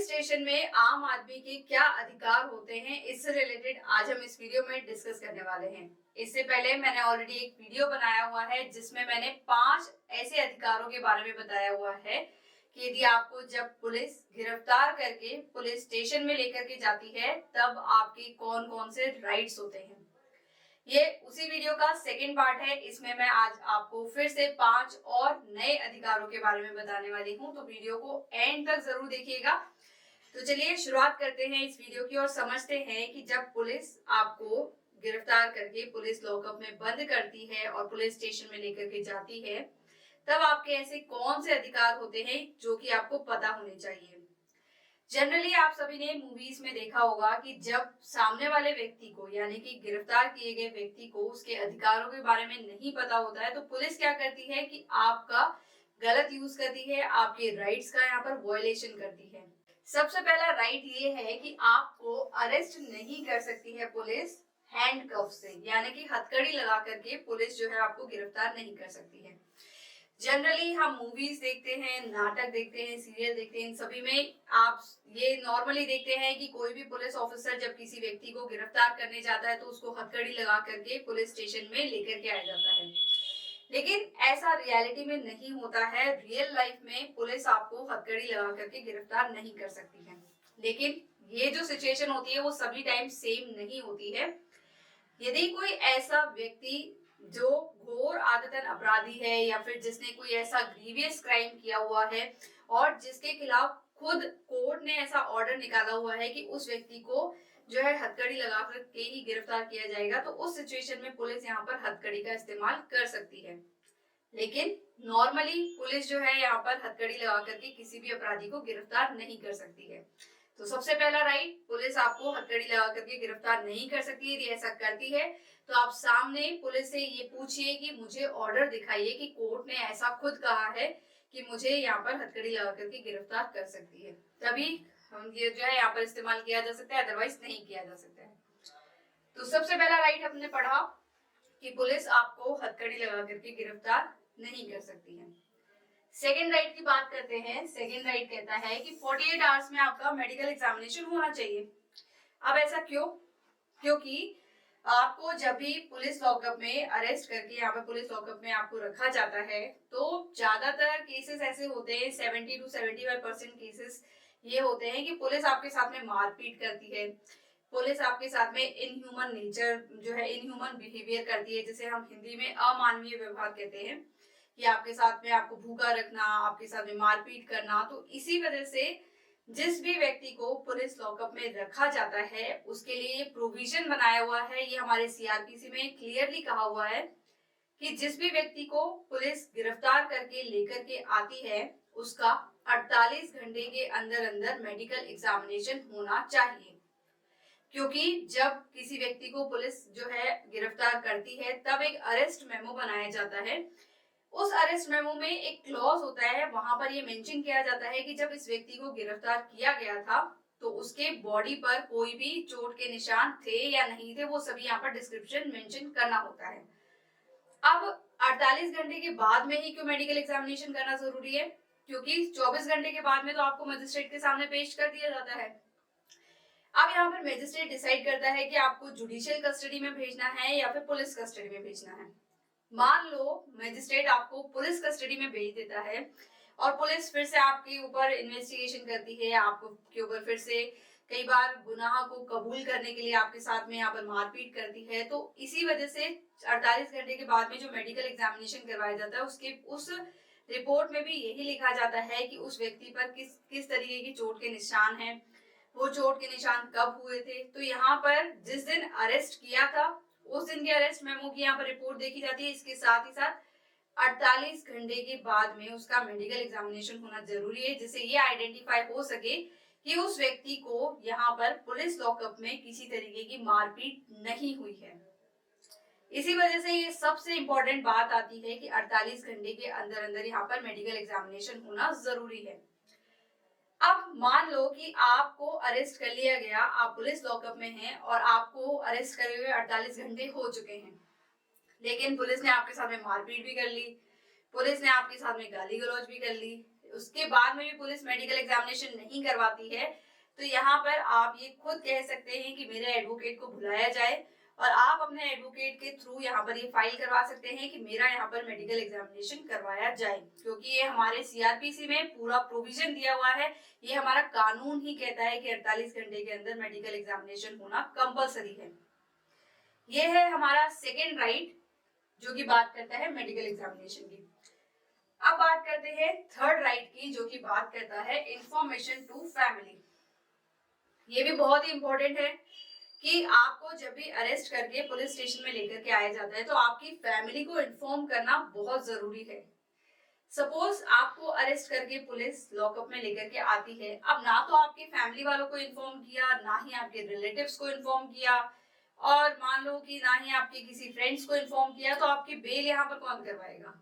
Police station में आम आदमी के क्या अधिकार होते हैं, इससे रिलेटेड आज हम इस वीडियो में डिस्कस करने वाले हैं। इससे पहले मैंने ऑलरेडी एक वीडियो बनाया हुआ है जिसमें मैंने 5 ऐसे अधिकारों के बारे में बताया हुआ है कि यदि आपको जब पुलिस गिरफ्तार करके पुलिस स्टेशन में लेकर के जाती है तब आपके कौन कौन से राइट्स होते हैं। ये उसी वीडियो का सेकंड पार्ट है। इसमें मैं आज आपको फिर से 5 और नए अधिकारों के बारे में बताने वाली हूँ, तो वीडियो को एंड तक जरूर देखिएगा। तो चलिए शुरुआत करते हैं इस वीडियो की और समझते हैं कि जब पुलिस आपको गिरफ्तार करके पुलिस लॉकअप में बंद करती है और पुलिस स्टेशन में लेकर के जाती है तब आपके ऐसे कौन से अधिकार होते हैं जो कि आपको पता होने चाहिए। जनरली आप सभी ने मूवीज में देखा होगा कि जब सामने वाले व्यक्ति को यानी कि गिरफ्तार किए गए व्यक्ति को उसके अधिकारों के बारे में नहीं पता होता है तो पुलिस क्या करती है कि आपका गलत यूज करती है, आपके राइट्स का यहाँ पर वायलेशन करती है। सबसे पहला राइट ये है कि आपको अरेस्ट नहीं कर सकती है पुलिस हैंडकफ से, यानी कि हथकड़ी लगा करके पुलिस जो है आपको गिरफ्तार नहीं कर सकती है। जनरली हम मूवीज देखते हैं, नाटक देखते हैं, सीरियल देखते हैं, इन सभी में आप ये नॉर्मली देखते हैं कि कोई भी पुलिस ऑफिसर जब किसी व्यक्ति को गिरफ्तार करने जाता है तो उसको हथकड़ी लगा करके पुलिस स्टेशन में लेकर के आया जाता है। लेकिन ऐसा रियलिटी में नहीं होता है। रियल लाइफ में पुलिस आपको हथकड़ी लगा करके गिरफ्तार नहीं कर सकती है। लेकिन ये जो सिचुएशन होती है वो सभी टाइम सेम नहीं होती है। यदि कोई ऐसा व्यक्ति जो घोर आदतन अपराधी है या फिर जिसने कोई ऐसा ग्रीवियस क्राइम किया हुआ है और जिसके खिलाफ खुद कोर्ट ने ऐसा ऑर्डर निकाला हुआ है कि उस व्यक्ति को जो है हथकड़ी लगा करके ही गिरफ्तार किया जाएगा, तो उस सिचुएशन में पुलिस यहाँ पर हथकड़ी का इस्तेमाल कर सकती है। लेकिन नॉर्मली पुलिस जो है यहाँ पर हथकड़ी लगा करके किसी भी अपराधी को गिरफ्तार नहीं कर सकती है। तो सबसे पहला राइट, पुलिस आपको हथकड़ी लगा करके गिरफ्तार नहीं कर सकती। यदि ऐसा करती है तो आप सामने पुलिस से ये पूछिए कि मुझे ऑर्डर दिखाइए कि कोर्ट ने ऐसा खुद कहा है कि मुझे यहाँ पर हथकड़ी लगा करके गिरफ्तार कर सकती है, तभी हम ये जो है यहाँ पर इस्तेमाल किया जा सकता है, अदरवाइज नहीं किया जा सकता है। तो सबसे पहला राइट हमने पढ़ा कि पुलिस आपको हथकड़ी लगा करके गिरफ्तार नहीं कर सकती है। सेकेंड राइट की बात करते हैं। सेकेंड राइट कहता है कि 48 आवर्स में आपका मेडिकल एग्जामिनेशन होना चाहिए। अब ऐसा क्यों? क्योंकि आपको जब भी पुलिस लॉकअप में अरेस्ट करके यहाँ पे पुलिस लॉकअप में आपको रखा जाता है तो ज्यादातर केसेस ऐसे होते हैं, 70 to 75% केसेस ये होते हैं कि पुलिस आपके साथ में मारपीट करती है, पुलिस आपके साथ में इनह्यूमन नेचर जो है इनह्यूमन बिहेवियर करती है, जिसे हम हिंदी में अमानवीय व्यवहार कहते हैं, कि आपके साथ में आपको भूखा रखना, आपके साथ में मारपीट करना। तो इसी वजह से जिस भी व्यक्ति को पुलिस लॉकअप में रखा जाता है उसके लिए ये प्रोविजन बनाया हुआ है, ये हमारे सीआरपीसी में क्लियरली कहा हुआ है कि जिस भी व्यक्ति को पुलिस गिरफ्तार करके लेकर के आती है उसका 48 घंटे के अंदर अंदर मेडिकल एग्जामिनेशन होना चाहिए। क्योंकि जब किसी व्यक्ति को पुलिस जो है गिरफ्तार करती है तब एक अरेस्ट मेमो बनाया जाता है। उस अरेस्ट मेमो में एक क्लॉज होता है, वहां पर ये मेंशन किया जाता है कि जब इस व्यक्ति को गिरफ्तार किया गया था तो उसके बॉडी पर कोई भी चोट के निशान थे या नहीं थे, वो सभी यहाँ पर डिस्क्रिप्शन मेंशन करना होता है। अब 48 घंटे के बाद में ही क्यों मेडिकल एग्जामिनेशन करना जरूरी है? क्योंकि 24 घंटे के बाद में तो आपको मजिस्ट्रेट के सामने पेश कर दिया जाता है। अब यहाँ पर मजिस्ट्रेट डिसाइड करता है कि आपको जुडिशियल कस्टडी में भेजना है या फिर पुलिस कस्टडी में भेजना है। मान लो मजिस्ट्रेट आपको पुलिस कस्टडी में भेज देता है और पुलिस फिर से आपके ऊपर इन्वेस्टिगेशन करती है, आपके ऊपर फिर से कई बार गुनाह को कबूल करने के लिए आपके साथ में यहाँ पर मारपीट करती है। तो इसी वजह से 48 घंटे के बाद में जो मेडिकल एग्जामिनेशन करवाया जाता है उसके उस रिपोर्ट में भी यही लिखा जाता है कि उस व्यक्ति पर किस तरीके की चोट के निशान है, वो चोट के निशान कब हुए थे। तो यहाँ पर जिस दिन अरेस्ट किया था उस दिन के अरेस्ट मेमो की यहाँ पर रिपोर्ट देखी जाती है। इसके साथ ही साथ 48 घंटे के बाद में उसका मेडिकल एग्जामिनेशन होना जरूरी है, जिससे ये आइडेंटिफाई हो सके कि उस व्यक्ति को यहाँ पर पुलिस लॉकअप में किसी तरीके की मारपीट नहीं हुई है। इसी वजह से ये सबसे इंपॉर्टेंट बात आती है कि 48 घंटे के अंदर अंदर यहाँ पर मेडिकल एग्जामिनेशन होना जरूरी है। अब मान लो कि आपको अरेस्ट कर लिया गया, आप पुलिस लॉकअप में हैं और आपको अरेस्ट करे हुए 48 घंटे हो चुके हैं, लेकिन पुलिस ने आपके साथ में मारपीट भी कर ली, पुलिस ने आपके साथ में गाली गलौज भी कर ली, उसके बाद में भी पुलिस मेडिकल एग्जामिनेशन नहीं करवाती है, तो यहाँ पर आप ये खुद कह सकते हैं कि मेरे एडवोकेट को बुलाया जाए और आप अपने एडवोकेट के थ्रू यहाँ पर ये फाइल करवा सकते हैं कि मेरा यहाँ पर मेडिकल एग्जामिनेशन करवाया जाए, क्योंकि ये हमारे सीआरपीसी में पूरा प्रोविजन दिया हुआ है। ये हमारा कानून ही कहता है कि 48 घंटे के अंदर मेडिकल एग्जामिनेशन होना कंपलसरी है। ये है हमारा सेकेंड राइट जो कि बात करता है मेडिकल एग्जामिनेशन की। अब बात करते हैं थर्ड राइट की, जो कि बात करता है इंफॉर्मेशन टू फैमिली। ये भी बहुत ही इंपॉर्टेंट है कि आपको जब भी अरेस्ट करके पुलिस स्टेशन में लेकर के आया जाता है तो आपकी फैमिली को इन्फॉर्म करना बहुत जरूरी है। सपोज आपको अरेस्ट करके पुलिस लॉकअप में लेकर के आती है, अब ना तो आपके फैमिली वालों को इन्फॉर्म किया, ना ही आपके रिलेटिव्स को इन्फॉर्म किया, और मान लो कि ना ही आपके किसी फ्रेंड्स को इन्फॉर्म किया, तो आपकी बेल यहाँ पर कौन करवाएगा?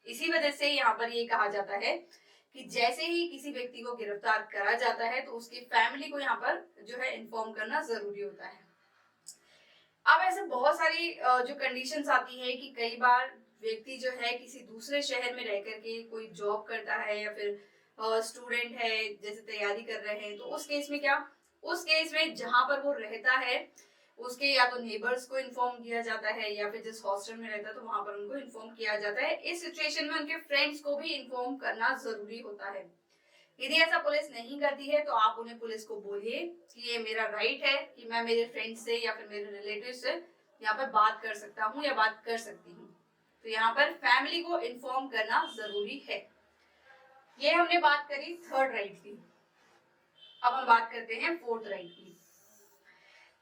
इसी वजह से यहाँ पर ये कहा जाता है कि जैसे ही किसी व्यक्ति को गिरफ्तार करा जाता है तो उसकी फैमिली को यहाँ पर जो है इन्फॉर्म करना जरूरी होता है। अब ऐसे बहुत सारी जो कंडीशंस आती है कि कई बार व्यक्ति जो है किसी दूसरे शहर में रह करके कोई जॉब करता है या फिर स्टूडेंट है, जैसे तैयारी कर रहे हैं, तो उस केस में क्या, उस केस में जहां पर वो रहता है उसके या तो नेबर्स को इन्फॉर्म किया जाता है या फिर जिस हॉस्टल में रहता है तो वहां पर उनको इन्फॉर्म किया जाता है। इस सिचुएशन में उनके फ्रेंड्स को भी इन्फॉर्म करना जरूरी होता है। यदि ऐसा पुलिस नहीं करती है तो आप उन्हें पुलिस को बोलिए कि ये मेरा राइट है कि मैं मेरे फ्रेंड से या फिर मेरे रिलेटिव से यहाँ पर बात कर सकता हूँ या बात कर सकती हूँ। तो यहाँ पर फैमिली को इन्फॉर्म करना जरूरी है। ये हमने बात करी थर्ड राइट की। अब हम बात करते हैं फोर्थ राइट की।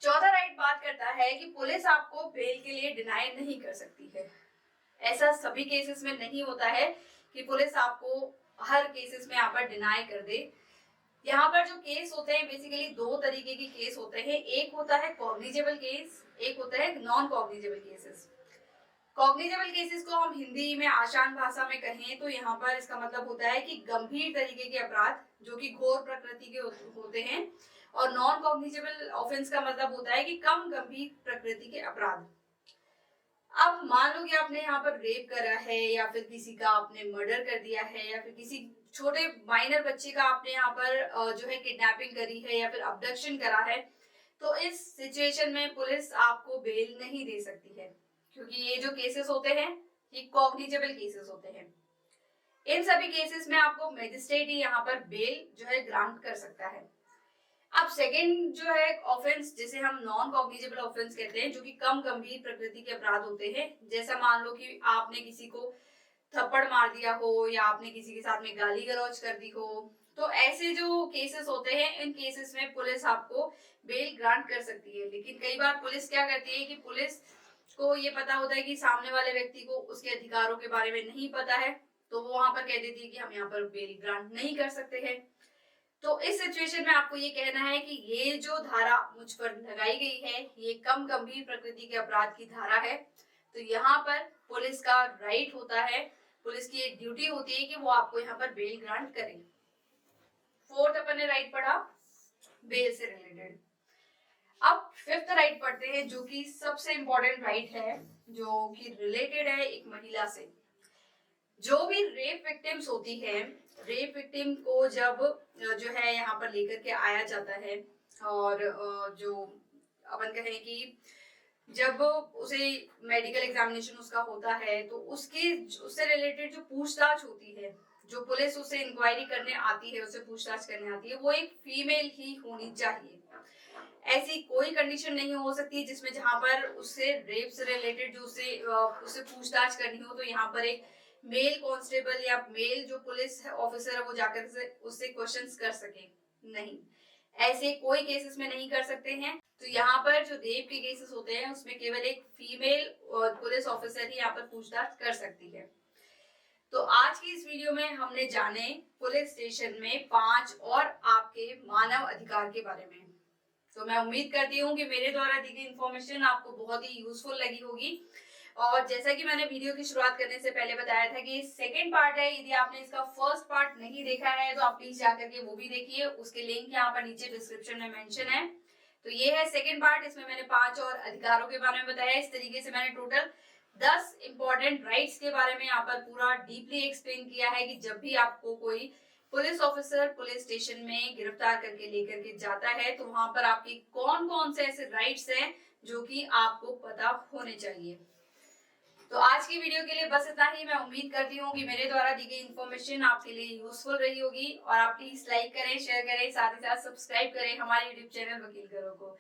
चौथा राइट बात करता है कि पुलिस आपको बेल के लिए डिनाई नहीं कर सकती है। ऐसा सभी केसेस में नहीं होता है कि पुलिस आपको हर केसेस में यहाँ पर डिनाई कर दे। यहाँ पर जो केस होते हैं बेसिकली दो तरीके के केस होते हैं, एक होता है कॉग्निजेबल केस, एक होता है non cognizable cases. Cognizable cases को हम हिंदी में आसान भाषा में कहें तो यहाँ पर इसका मतलब होता है कि गंभीर तरीके के अपराध जो कि घोर प्रकृति के होते हैं, और नॉन कॉग्निजेबल ऑफेंस का मतलब होता है कि कम गंभीर प्रकृति के अपराध। अब मान लो कि आपने यहाँ पर रेप करा है या फिर किसी का आपने मर्डर कर दिया है या फिर किसी छोटे माइनर बच्चे का आपने यहाँ पर जो है किडनैपिंग करी है या फिर अबडक्शन करा है, तो इस सिचुएशन में पुलिस आपको बेल नहीं दे सकती है, क्योंकि ये जो केसेस होते हैं ये कॉग्निजेबल केसेस होते हैं। इन सभी केसेस में आपको मजिस्ट्रेट ही यहाँ पर बेल जो है ग्रांट कर सकता है। अब सेकेंड जो है ऑफेंस जिसे हम नॉन कॉग्निजेबल ऑफेंस कहते हैं, जो कि कम गंभीर प्रकृति के अपराध होते हैं, जैसा मान लो कि आपने किसी को थप्पड़ मार दिया हो या आपने किसी के साथ में गाली गलौज कर दी हो, तो ऐसे जो केसेस होते हैं इन केसेस में पुलिस आपको बेल ग्रांट कर सकती है। लेकिन कई बार पुलिस क्या करती है कि पुलिस को ये पता होता है कि सामने वाले व्यक्ति को उसके अधिकारों के बारे में नहीं पता है, तो वो वहां पर कह देती है कि हम यहाँ पर बेल ग्रांट नहीं कर सकते हैं। तो इस सिचुएशन में आपको ये कहना है कि ये जो धारा मुझ पर लगाई गई है ये कम गंभीर प्रकृति के अपराध की धारा है, तो यहाँ पर पुलिस का राइट होता है, पुलिस की एक ड्यूटी होती है कि वो आपको यहाँ पर बेल ग्रांट करे। फोर्थ अपन ने राइट पढ़ा बेल से रिलेटेड। अब फिफ्थ राइट पढ़ते हैं जो कि सबसे इंपॉर्टेंट राइट है, जो कि रिलेटेड है एक महिला से। जो भी रेप विक्टिम्स होती है, रेप विक्टिम को जब जो है यहाँ पर लेकर के आया जाता है और जो अपन कहें कि जब उसे मेडिकल एग्जामिनेशन उसका होता है तो उससे रिलेटेड जो पूछताछ होती है, जो पुलिस उससे इंक्वायरी करने आती है, उससे पूछताछ करने आती है, वो एक फीमेल ही होनी चाहिए। ऐसी कोई कंडीशन नहीं हो सकती जिसमें जहां पर उससे रेप से रिलेटेड जो उससे पूछताछ करनी हो तो यहाँ पर एक मेल कांस्टेबल या मेल जो पुलिस ऑफिसर है वो जाकर से उससे क्वेश्चंस कर सके। नहीं, ऐसे कोई केसेस में नहीं कर सकते हैं। तो यहाँ पर जो रेप के केसेस होते हैं उसमें केवल एक फीमेल पुलिस ऑफिसर ही यहाँ पर पूछताछ कर सकती है। तो आज की इस वीडियो में हमने जाने पुलिस स्टेशन में 5 और आपके मानव अधिकार के बारे में। तो मैं उम्मीद करती हूँ कि मेरे द्वारा दी गई इन्फॉर्मेशन आपको बहुत ही यूजफुल लगी होगी। और जैसा कि मैंने वीडियो की शुरुआत करने से पहले बताया था कि सेकंड पार्ट है, यदि आपने इसका फर्स्ट पार्ट नहीं देखा है तो आप प्लीज जाकर के वो भी देखिए, उसके लिंक यहाँ पर नीचे डिस्क्रिप्शन में मेंशन है। तो ये है सेकंड पार्ट, इसमें मैंने 5 और अधिकारों के बारे में बताया। इस तरीके से मैंने टोटल 10 इंपॉर्टेंट राइट्स के बारे में यहाँ पर पूरा डीपली एक्सप्लेन किया है कि जब भी आपको कोई पुलिस ऑफिसर पुलिस स्टेशन में गिरफ्तार करके लेकर के जाता है तो वहां पर आपकी कौन कौन से ऐसे राइट्स हैं जो कि आपको पता होने चाहिए। तो आज की वीडियो के लिए बस इतना ही। मैं उम्मीद करती हूँ कि मेरे द्वारा दी गई इन्फॉर्मेशन आपके लिए यूजफुल रही होगी और आप प्लीज लाइक करें, शेयर करें, साथ ही साथ सब्सक्राइब करें हमारे यूट्यूब चैनल वकील करो को।